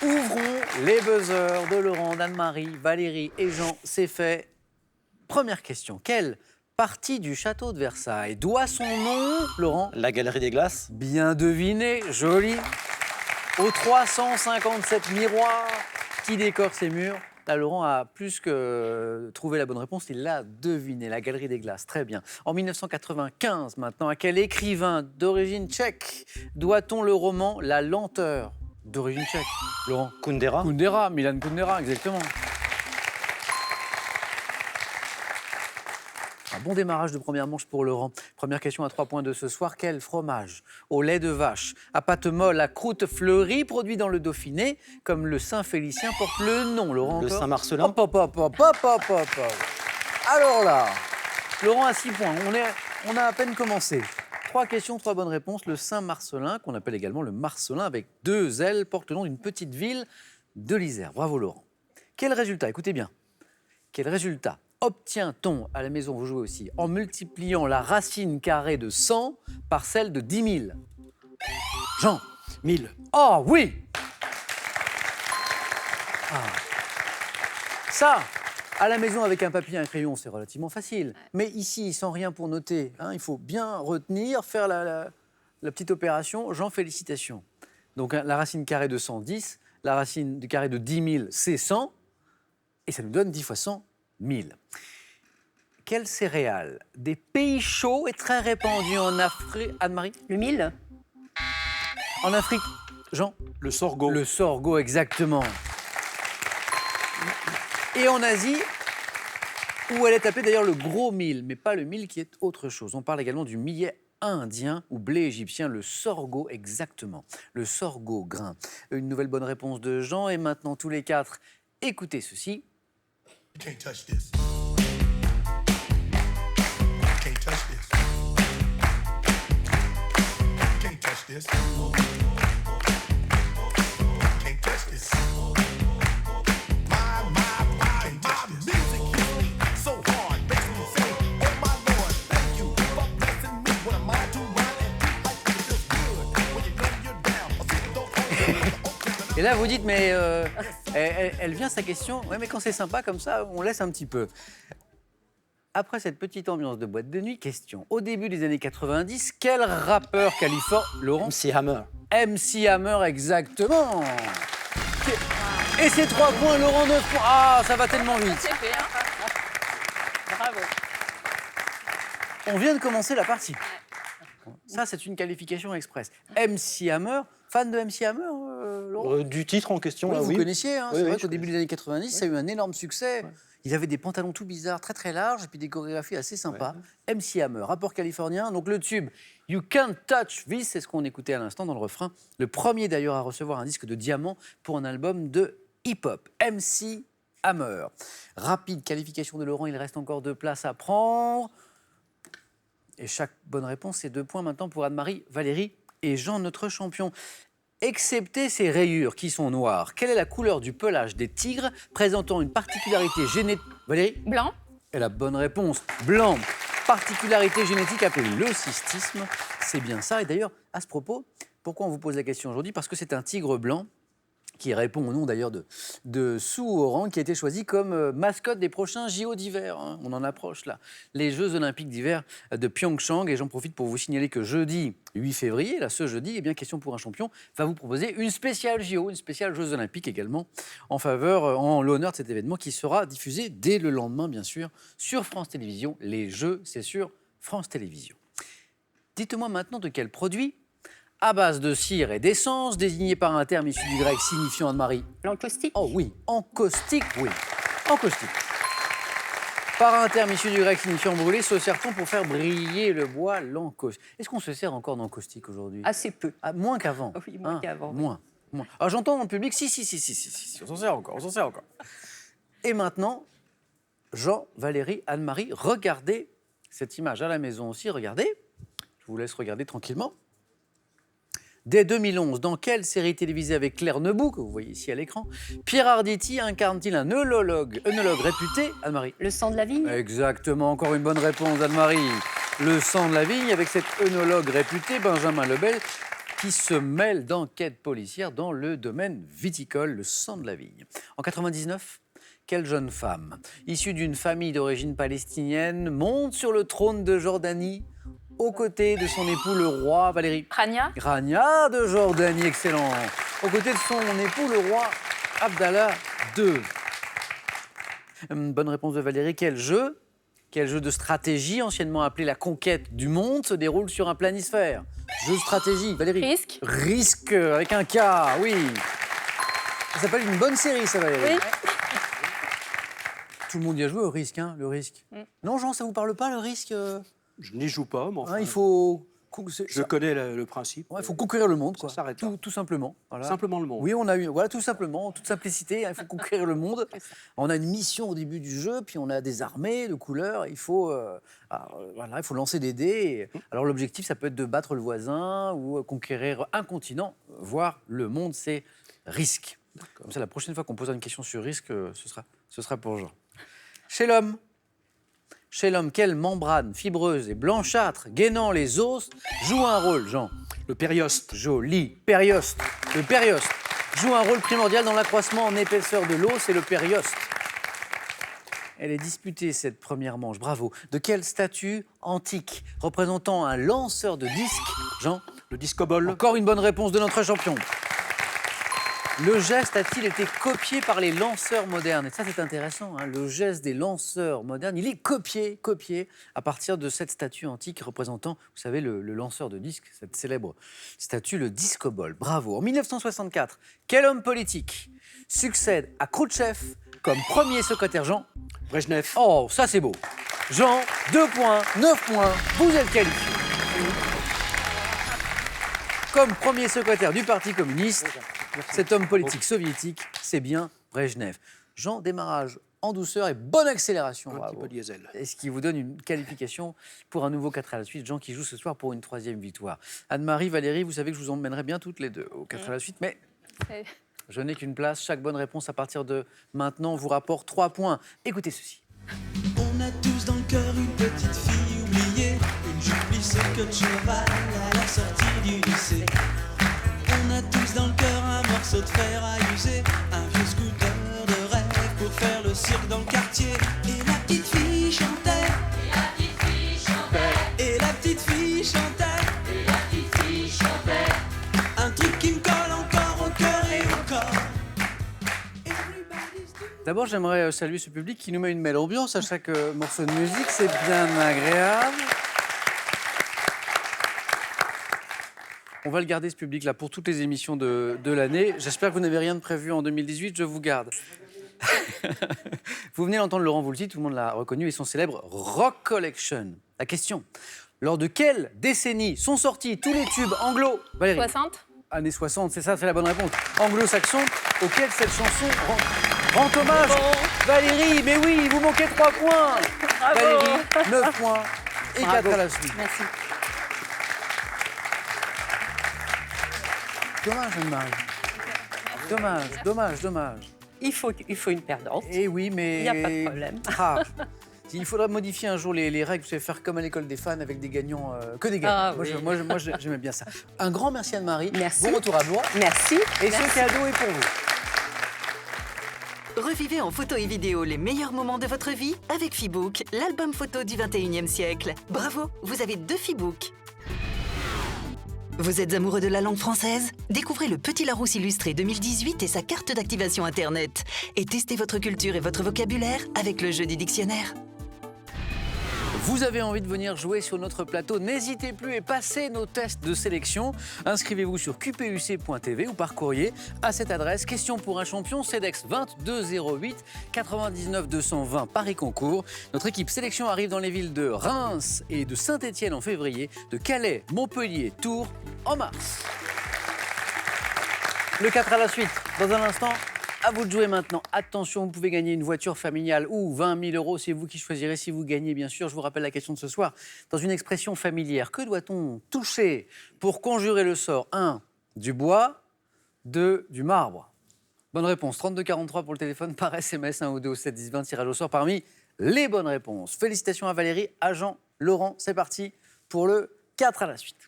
Ouvrons les buzzers de Laurent, d'Anne-Marie, Valérie et Jean. C'est fait. Première question. Quelle partie du château de Versailles doit son nom, Laurent? La Galerie des Glaces. Bien deviné, joli. Aux 357 miroirs qui décorent ces murs. Là, Laurent a plus que trouvé la bonne réponse, il l'a deviné, la Galerie des Glaces, très bien. En 1995, maintenant, à quel écrivain d'origine tchèque doit-on le roman La lenteur? D'origine tchèque, Laurent? Kundera. Kundera, Milan Kundera, exactement. Un bon démarrage de première manche pour Laurent. Première question à 3 points de ce soir. Quel fromage au lait de vache, à pâte molle, à croûte fleurie, produit dans le Dauphiné, comme le Saint-Félicien, porte le nom, Laurent? Le encore Saint-Marcelin. Hop, hop, hop, hop, hop, hop, hop, hop. Alors là, Laurent a 6 points. On a à peine commencé. 3 questions, 3 bonnes réponses. Le Saint-Marcelin, qu'on appelle également le Marcelin, avec 2 ailes, porte le nom d'une petite ville de l'Isère. Bravo, Laurent. Quel résultat? Écoutez bien. Quel résultat obtient-on à la maison, vous jouez aussi, en multipliant la racine carrée de 100 par celle de 10 000? Jean? 1000. Oh oui! Ah. Ça, à la maison avec un papier et un crayon, c'est relativement facile. Mais ici, sans rien pour noter, hein, il faut bien retenir, faire la petite opération. Jean, félicitations. Donc la racine carrée de 110, la racine du carré de 10 000, c'est 100. Et ça nous donne 10 fois 100, 1000. Quelle céréale des pays chauds est très répandue en Afrique? Anne-Marie? Le 1000. En Afrique, Jean? Le sorgho. Le sorgho, exactement. Et en Asie, où elle est appelée d'ailleurs le gros mil, mais pas le mil qui est autre chose. On parle également du millet indien ou blé égyptien, le sorgho, exactement. Le sorgho grain. Une nouvelle bonne réponse de Jean. Et maintenant, tous les 4, écoutez ceci. You can't touch this. You can't touch this. You can't touch this. You can't touch this. My music hits me so hard, makes me say, oh my Lord, thank you for blessing me. What am I to run and do like it feels good? When you know you're down, I'll see the door. Et là, vous dites, mais elle vient sa question. Ouais, mais quand c'est sympa comme ça, on laisse un petit peu. Après cette petite ambiance de boîte de nuit, question. Au début des années 90, quel rappeur californien, Laurent? MC Hammer. MC Hammer, exactement. Et c'est 3 points, Laurent 9 points. Ah, ça va tellement vite. C'est fait, hein. Bravo. On vient de commencer la partie. Ça, c'est une qualification express. MC Hammer, fan de MC Hammer, Laurent? Du titre en question, Oui, là, vous oui. connaissiez, hein, Oui, c'est oui, vrai je qu'au début des années 90, ça a eu un énorme succès. Ouais. Il avait des pantalons tout bizarres, très très larges, et puis des chorégraphies assez sympas. MC Hammer, rappeur californien. Donc le tube You Can't Touch This, c'est ce qu'on écoutait à l'instant dans le refrain. Le premier d'ailleurs à recevoir un disque de diamant pour un album de hip-hop. MC Hammer. Rapide qualification de Laurent, il reste encore 2 places à prendre. Et chaque bonne réponse, c'est 2 points maintenant pour Anne-Marie, Valérie et Jean, notre champion. Excepté ces rayures qui sont noires, quelle est la couleur du pelage des tigres présentant une particularité génétique? Valérie? Blanc. Et la bonne réponse, blanc. Particularité génétique appelée leucistisme. C'est bien ça. Et d'ailleurs, à ce propos, pourquoi on vous pose la question aujourd'hui? Parce que c'est un tigre blanc qui répond au nom d'ailleurs de Sue Oran, qui a été choisi comme mascotte des prochains JO d'hiver. Hein. On en approche là. Les Jeux Olympiques d'hiver de Pyeongchang. Et j'en profite pour vous signaler que jeudi 8 février, là, ce jeudi, eh bien, Question pour un champion va vous proposer une spéciale JO, une spéciale Jeux Olympiques également, en l'honneur de cet événement qui sera diffusé dès le lendemain, bien sûr, sur France Télévisions. Les Jeux, c'est sur France Télévisions. Dites-moi maintenant de quel produit à base de cire et d'essence, désigné par un terme issu du grec signifiant Anne-Marie. L'encaustique. Oh oui, encaustique, oui. Encaustique. Par un terme issu du grec signifiant brûler, se sert-on pour faire briller le bois, l'encaustique. Est-ce qu'on se sert encore d'encaustique aujourd'hui? Assez peu. Ah, moins qu'avant. Oui, moins qu'avant. Moins. Ah, j'entends dans le public, si, on s'en sert encore, Et maintenant, Jean, Valérie, Anne-Marie, regardez cette image à la maison aussi, regardez. Je vous laisse regarder tranquillement. Dès 2011, dans quelle série télévisée avec Claire Nebou, que vous voyez ici à l'écran, Pierre Arditi incarne-t-il un œnologue réputé? Anne-Marie? Le sang de la vigne. Exactement, encore une bonne réponse d'Anne-Marie. Le sang de la vigne avec cet œnologue réputé, Benjamin Lebel, qui se mêle d'enquêtes policières dans le domaine viticole, le sang de la vigne. En 99, quelle jeune femme, issue d'une famille d'origine palestinienne, monte sur le trône de Jordanie aux côtés de son époux le roi Valérie Rania. Rania de Jordanie, excellent. Aux côtés de son époux le roi Abdallah II. Bonne réponse de Valérie. Quel jeu de stratégie, anciennement appelé la conquête du monde, se déroule sur un planisphère? Jeu de stratégie, Valérie. Risque. Risque, avec un K, oui. Ça s'appelle une bonne série, ça, Valérie. Oui. Tout le monde y a joué au risque, hein, le risque. Non, Jean, ça vous parle pas, le risque Je n'y joue pas, mais enfin, Il faut... je connais le principe. Ouais, il faut conquérir le monde, quoi. Ça s'arrête là. Tout simplement. Voilà. Simplement le monde. Oui, on a eu, voilà, tout simplement, en toute simplicité, hein, il faut conquérir le monde. On a une mission au début du jeu, puis on a des armées de couleurs. Il faut, voilà, il faut lancer des dés. Alors l'objectif, ça peut être de battre le voisin ou conquérir un continent, voire le monde. C'est risque. Comme ça, la prochaine fois qu'on posera une question sur risque, ce sera pour Jean. Chez l'homme, quelle membrane fibreuse et blanchâtre, gainant les os, joue un rôle, Jean? Le périoste. Joli. Périoste. Le périoste joue un rôle primordial dans l'accroissement en épaisseur de l'os, c'est le périoste. Elle est disputée, cette première manche, bravo. De quelle statue antique représentant un lanceur de disques, Jean? Le discobol. Encore une bonne réponse de notre champion. Le geste a-t-il été copié par les lanceurs modernes? Et ça, c'est intéressant, hein. Le geste des lanceurs modernes, il est copié à partir de cette statue antique représentant, vous savez, le lanceur de disques, cette célèbre statue, le discobol. Bravo. En 1964, quel homme politique succède à Khrouchtchev comme premier secrétaire, Jean? Brejnev. Oh, ça c'est beau. Jean, 2 points, 9 points, vous êtes qualifié. Comme premier secrétaire du Parti communiste, cet homme politique soviétique, c'est bien Brejnev. Jean, démarrage en douceur et bonne accélération. Un petit Bravo. peu diesel. Et ce qui vous donne une qualification pour un nouveau 4 à la suite. Jean qui joue ce soir pour une 3e victoire. Anne-Marie, Valérie, vous savez que je vous emmènerai bien toutes les deux au 4 à la suite, mais C'est- je n'ai qu'une place. Chaque bonne réponse à partir de maintenant vous rapporte 3 points. Écoutez ceci. On a tous dans le cœur une petite fille oubliée, une jupe lissée que de cheval à la sortie du lycée. On a tous dans le cœur un morceau de fer à user, un vieux scooter de rêve pour faire le cirque dans le quartier. Et la petite fille chantait, et la petite fille chantait, et la petite fille chantait, et la petite fille chantait. Un truc qui me colle encore au cœur et au corps. Everybody's doing. D'abord, j'aimerais saluer ce public qui nous met une belle ambiance à chaque morceau de musique. C'est bien agréable. On va le garder, ce public-là, pour toutes les émissions de l'année. J'espère que vous n'avez rien de prévu en 2018. Je vous garde. Vous venez d'entendre Laurent Voulzy, tout le monde l'a reconnu, et son célèbre Rock Collection. La question, lors de quelle décennie sont sortis tous les tubes anglo... Valérie. 60. Années 60, c'est ça, c'est la bonne réponse. Anglo-saxon, auquel cette chanson rend hommage. Valérie, mais oui, il vous manquait 3 points. Bravo. Valérie, 9 points et 4 à la suite. Merci. Dommage, Anne-Marie. Dommage. Il faut une perdante. Eh oui, mais... Il n'y a pas de problème. Ah, il faudra modifier un jour les règles, vous savez, faire comme à l'école des fans avec des gagnants, que des gagnants. Ah, moi, oui. moi, j'aimais bien ça. Un grand merci Anne-Marie. Merci. Bon retour à Blois. Merci. Et ce cadeau est pour vous. Revivez en photo et vidéo les meilleurs moments de votre vie avec Feebook, l'album photo du 21e siècle. Bravo, vous avez 2 Feebook. Vous êtes amoureux de la langue française? Découvrez le Petit Larousse illustré 2018 et sa carte d'activation Internet. Et testez votre culture et votre vocabulaire avec le jeu du dictionnaire. Vous avez envie de venir jouer sur notre plateau, n'hésitez plus et passez nos tests de sélection. Inscrivez-vous sur qpuc.tv ou par courrier à cette adresse. Question pour un champion, CEDEX 2208 99 220 Paris-Concours. Notre équipe sélection arrive dans les villes de Reims et de Saint-Étienne en février, de Calais, Montpellier, Tours en mars. Le 4 à la suite, dans un instant. À vous de jouer maintenant. Attention, vous pouvez gagner une voiture familiale ou 20 000 euros. C'est vous qui choisirez si vous gagnez, bien sûr. Je vous rappelle la question de ce soir. Dans une expression familière, que doit-on toucher pour conjurer le sort? 1. Du bois. 2. Du marbre. Bonne réponse. 3243 pour le téléphone, par SMS, 1 ou 2 au 7 10 20, tirage au sort parmi les bonnes réponses. Félicitations à Valérie, à Jean, Laurent. C'est parti pour le 4 à la suite.